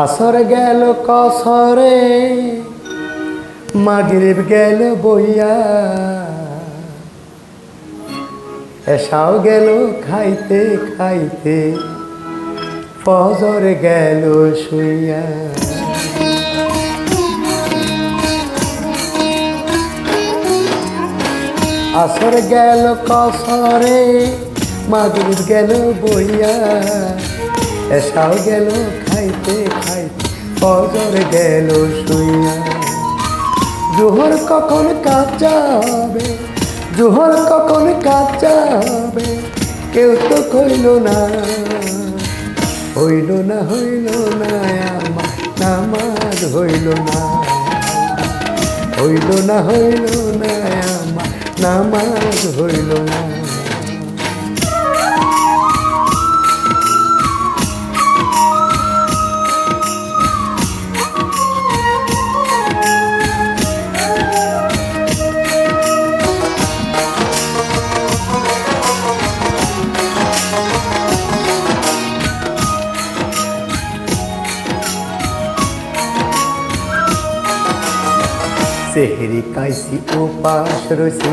আসর গেল কসরে মাগরিব গেল বইয়া এসাও গেল খাইতে খাইতে ফজর গেল শুইয়া আসর গেল কসরে মাগরিব গেল বইয়া এসাও গেল খাইতে খাইতে ফজর গেল শুইয়া জোহর কখন কাঁচা হবে জোহর কখন কাঁচা হবে কেউ তো কইল না হইল না আমার নামাজ হইল না হইল না আমার নামাজ হইল না সেহরি কাইসি উপাস রয়েছি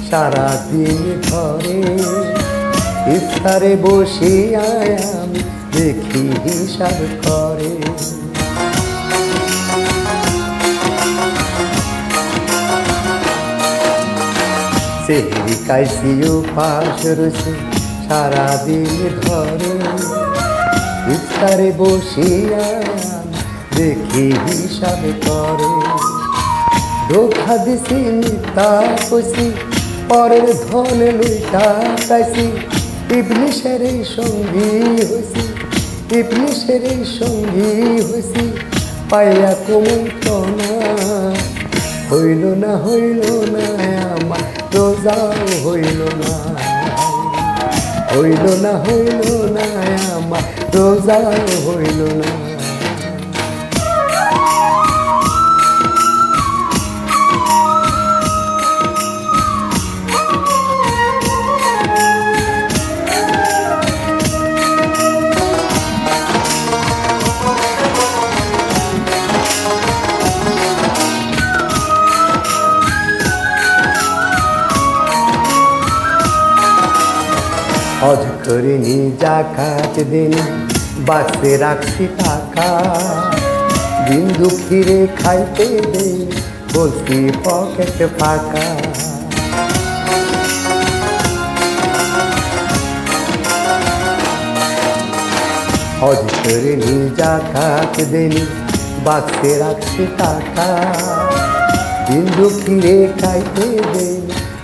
সারাদিন ঘরে ইফতারে বসে আমি দেখি হিসাব করে সেহরি কাইসি উপাস রয়েছি সারাদিন ঘরে ইফতারে বসে আমি দেখি হিসাব করে ধোখা দিছি মিথ্যা কইছি পরের ধন লুইটা পাইছি ইবলিশের সঙ্গী হইছি ইবলিশের সঙ্গী হইছি পাইয়া কুমন্ত্রণা হইল না আমার রোজাও হইল না আমার রোজাও হইল না হজ করিনি জাকাত দিন বাক্সে রাখছি টাকা দিন দুঃখীরে খাইতে দেই বলছি পকেট ফাঁকা হজ করিনি জাকাত দিন বাক্সে রাখছি টাকা দিন দুঃখীরে খাইতে দেই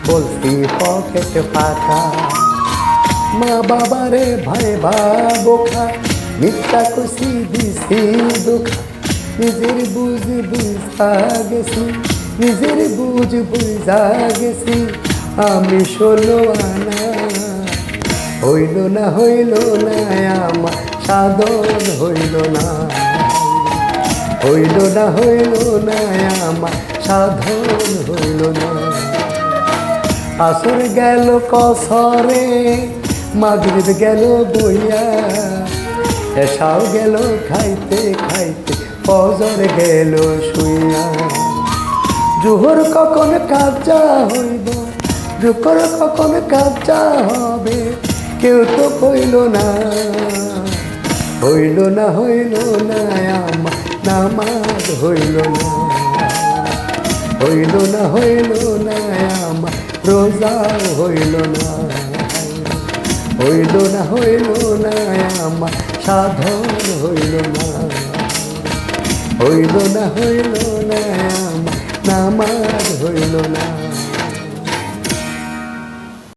বলছি পকেট ফাঁকা মা বাবারে ভাই বোখা মিথ্যা কষি দিছি দুঃখা নিজের বুঝ বুঝা গেছি নিজের বুঝ বুঝা গেছি আমি 16 আনা হইল না আমার সাধন হইল না আমার সাধন হইল না আসর গেল কসরে মাগরিব গেল বইয়া এসাও গেল খাইতে খাইতে ফজর গেল শুইয়া জোহর কখন কাঁচা হইব জোহর কখন কাঁচা হবে কেউ তো কইল না আমার নামাজ হইল না আমার রোজাও হইল না আমার সাধন হইল না আমার নামাজ হইল না।